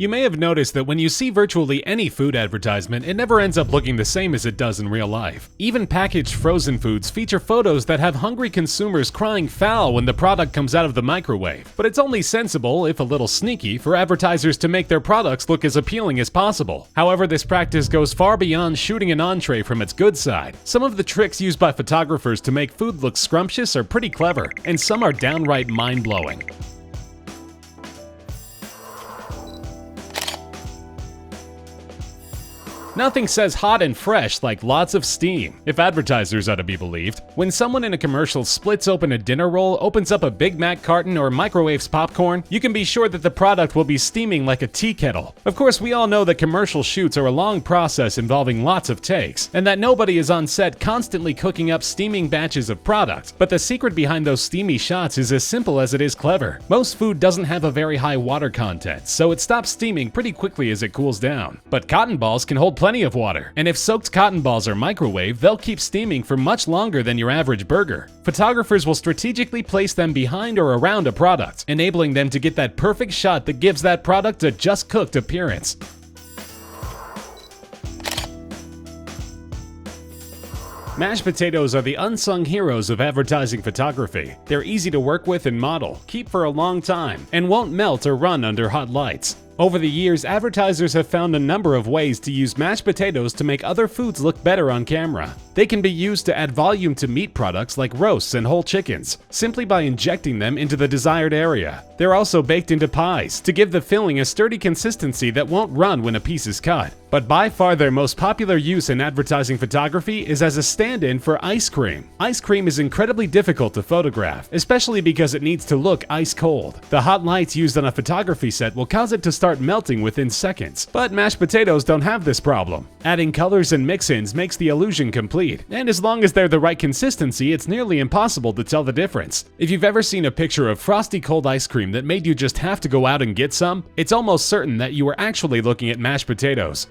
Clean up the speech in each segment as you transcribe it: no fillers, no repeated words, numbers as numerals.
You may have noticed that when you see virtually any food advertisement, it never ends up looking the same as it does in real life. Even packaged frozen foods feature photos that have hungry consumers crying foul when the product comes out of the microwave. But it's only sensible, if a little sneaky, for advertisers to make their products look as appealing as possible. However, this practice goes far beyond shooting an entree from its good side. Some of the tricks used by photographers to make food look scrumptious are pretty clever, and some are downright mind-blowing. Nothing says hot and fresh like lots of steam, if advertisers are to be believed. When someone in a commercial splits open a dinner roll, opens up a Big Mac carton, or microwaves popcorn, you can be sure that the product will be steaming like a tea kettle. Of course, we all know that commercial shoots are a long process involving lots of takes, and that nobody is on set constantly cooking up steaming batches of product. But the secret behind those steamy shots is as simple as it is clever. Most food doesn't have a very high water content, so it stops steaming pretty quickly as it cools down. But cotton balls can hold plenty of water, and if soaked cotton balls are microwaved, they'll keep steaming for much longer than your average burger. Photographers will strategically place them behind or around a product, enabling them to get that perfect shot that gives that product a just cooked appearance. Mashed potatoes are the unsung heroes of advertising photography. They're easy to work with and model, keep for a long time, and won't melt or run under hot lights. Over the years, advertisers have found a number of ways to use mashed potatoes to make other foods look better on camera. They can be used to add volume to meat products like roasts and whole chickens, simply by injecting them into the desired area. They're also baked into pies, to give the filling a sturdy consistency that won't run when a piece is cut. But by far their most popular use in advertising photography is as a stand-in for ice cream. Ice cream is incredibly difficult to photograph, especially because it needs to look ice cold. The hot lights used on a photography set will cause it to start melting within seconds. But mashed potatoes don't have this problem. Adding colors and mix-ins makes the illusion complete, and as long as they're the right consistency, it's nearly impossible to tell the difference. If you've ever seen a picture of frosty cold ice cream that made you just have to go out and get some, it's almost certain that you were actually looking at mashed potatoes.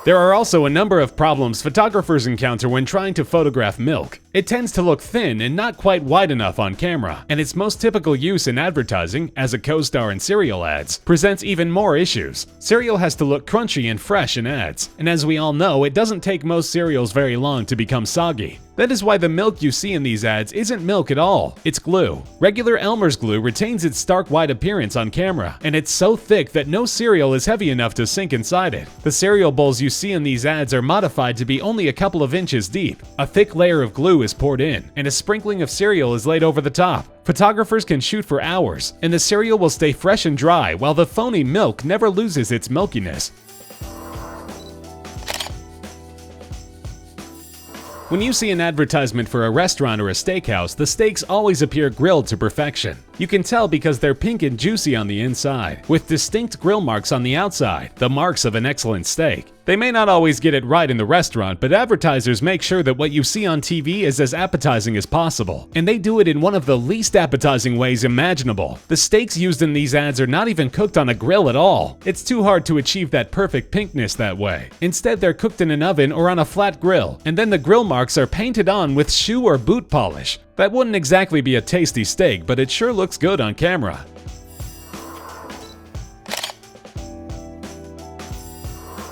There are also a number of problems photographers encounter when trying to photograph milk. It tends to look thin and not quite wide enough on camera, and its most typical use in advertising, as a co-star in cereal ads, presents even more issues. Cereal has to look crunchy and fresh in ads, and as we all know, it doesn't take most cereals very long to become soggy. That is why the milk you see in these ads isn't milk at all, it's glue. Regular Elmer's glue retains its stark white appearance on camera, and it's so thick that no cereal is heavy enough to sink inside it. The cereal bowls you see in these ads are modified to be only a couple of inches deep. A thick layer of glue is poured in, and a sprinkling of cereal is laid over the top. Photographers can shoot for hours, and the cereal will stay fresh and dry while the phony milk never loses its milkiness. When you see an advertisement for a restaurant or a steakhouse, the steaks always appear grilled to perfection. You can tell because they're pink and juicy on the inside, with distinct grill marks on the outside, the marks of an excellent steak. They may not always get it right in the restaurant, but advertisers make sure that what you see on TV is as appetizing as possible, and they do it in one of the least appetizing ways imaginable. The steaks used in these ads are not even cooked on a grill at all. It's too hard to achieve that perfect pinkness that way. Instead, they're cooked in an oven or on a flat grill, and then the grill marks are painted on with shoe or boot polish. That wouldn't exactly be a tasty steak, but it sure looks good on camera.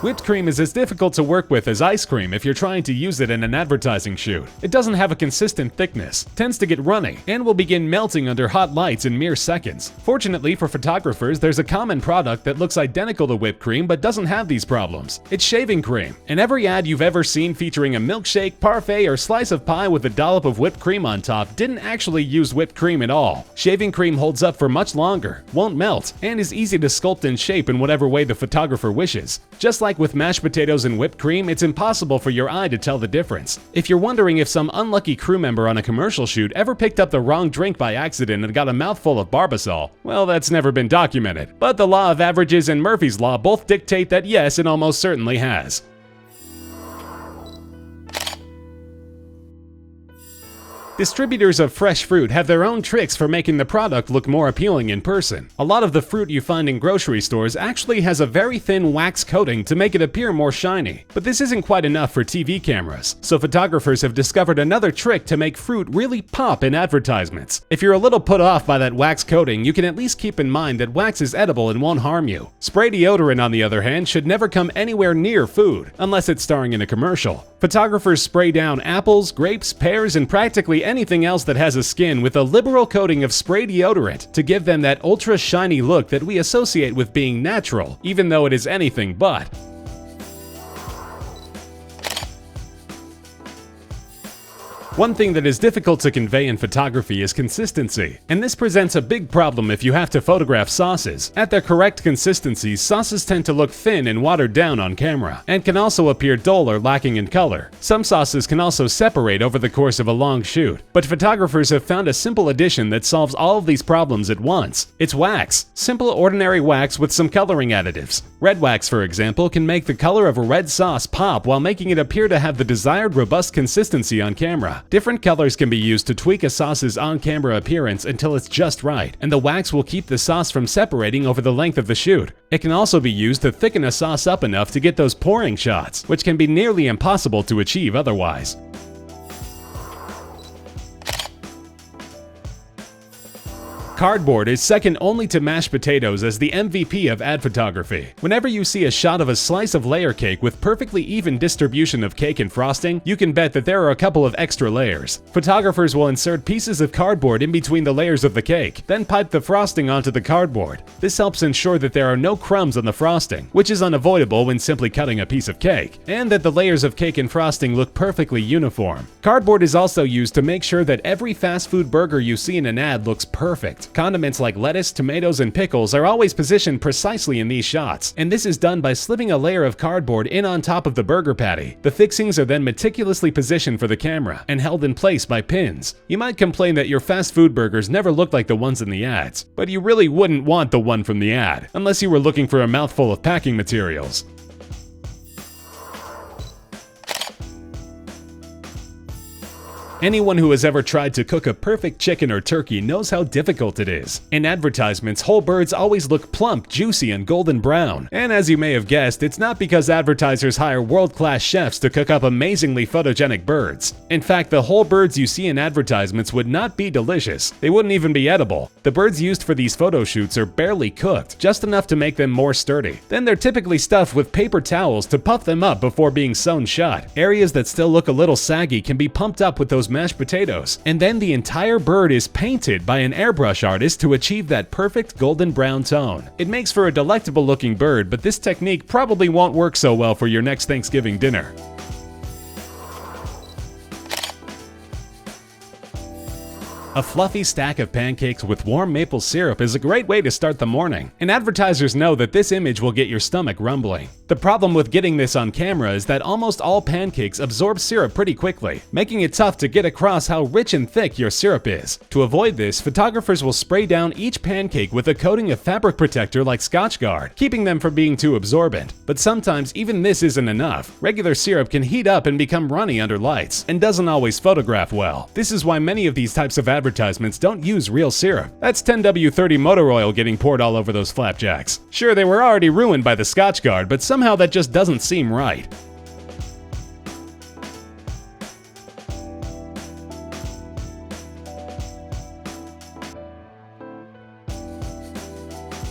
Whipped cream is as difficult to work with as ice cream if you're trying to use it in an advertising shoot. It doesn't have a consistent thickness, tends to get runny, and will begin melting under hot lights in mere seconds. Fortunately for photographers, there's a common product that looks identical to whipped cream but doesn't have these problems. It's shaving cream. And every ad you've ever seen featuring a milkshake, parfait, or slice of pie with a dollop of whipped cream on top didn't actually use whipped cream at all. Shaving cream holds up for much longer, won't melt, and is easy to sculpt and shape in whatever way the photographer wishes. Just like with mashed potatoes and whipped cream, it's impossible for your eye to tell the difference. If you're wondering if some unlucky crew member on a commercial shoot ever picked up the wrong drink by accident and got a mouthful of Barbasol, well, that's never been documented. But the law of averages and Murphy's Law both dictate that yes, it almost certainly has. Distributors of fresh fruit have their own tricks for making the product look more appealing in person. A lot of the fruit you find in grocery stores actually has a very thin wax coating to make it appear more shiny. But this isn't quite enough for TV cameras, so photographers have discovered another trick to make fruit really pop in advertisements. If you're a little put off by that wax coating, you can at least keep in mind that wax is edible and won't harm you. Spray deodorant, on the other hand, should never come anywhere near food, unless it's starring in a commercial. Photographers spray down apples, grapes, pears, and practically anything else that has a skin with a liberal coating of spray deodorant to give them that ultra shiny look that we associate with being natural, even though it is anything but. One thing that is difficult to convey in photography is consistency, and this presents a big problem if you have to photograph sauces. At their correct consistency, sauces tend to look thin and watered down on camera, and can also appear dull or lacking in color. Some sauces can also separate over the course of a long shoot, but photographers have found a simple addition that solves all of these problems at once. It's wax. Simple ordinary wax with some coloring additives. Red wax, for example, can make the color of a red sauce pop while making it appear to have the desired robust consistency on camera. Different colors can be used to tweak a sauce's on-camera appearance until it's just right, and the wax will keep the sauce from separating over the length of the shoot. It can also be used to thicken a sauce up enough to get those pouring shots, which can be nearly impossible to achieve otherwise. Cardboard is second only to mashed potatoes as the MVP of ad photography. Whenever you see a shot of a slice of layer cake with perfectly even distribution of cake and frosting, you can bet that there are a couple of extra layers. Photographers will insert pieces of cardboard in between the layers of the cake, then pipe the frosting onto the cardboard. This helps ensure that there are no crumbs on the frosting, which is unavoidable when simply cutting a piece of cake, and that the layers of cake and frosting look perfectly uniform. Cardboard is also used to make sure that every fast food burger you see in an ad looks perfect. Condiments like lettuce, tomatoes, and pickles are always positioned precisely in these shots, and this is done by slipping a layer of cardboard in on top of the burger patty. The fixings are then meticulously positioned for the camera and held in place by pins. You might complain that your fast food burgers never look like the ones in the ads, but you really wouldn't want the one from the ad, unless you were looking for a mouthful of packing materials. Anyone who has ever tried to cook a perfect chicken or turkey knows how difficult it is. In advertisements, whole birds always look plump, juicy, and golden brown. And as you may have guessed, it's not because advertisers hire world-class chefs to cook up amazingly photogenic birds. In fact, the whole birds you see in advertisements would not be delicious. They wouldn't even be edible. The birds used for these photo shoots are barely cooked, just enough to make them more sturdy. Then they're typically stuffed with paper towels to puff them up before being sewn shut. Areas that still look a little saggy can be pumped up with those mashed potatoes, and then the entire bird is painted by an airbrush artist to achieve that perfect golden brown tone. It makes for a delectable looking bird, but this technique probably won't work so well for your next Thanksgiving dinner. A fluffy stack of pancakes with warm maple syrup is a great way to start the morning, and advertisers know that this image will get your stomach rumbling. The problem with getting this on camera is that almost all pancakes absorb syrup pretty quickly, making it tough to get across how rich and thick your syrup is. To avoid this, photographers will spray down each pancake with a coating of fabric protector like Scotchgard, keeping them from being too absorbent. But sometimes even this isn't enough. Regular syrup can heat up and become runny under lights, and doesn't always photograph well. This is why many of these types of advertisements don't use real syrup. That's 10W30 motor oil getting poured all over those flapjacks. Sure, they were already ruined by the Scotchgard, but somehow that just doesn't seem right.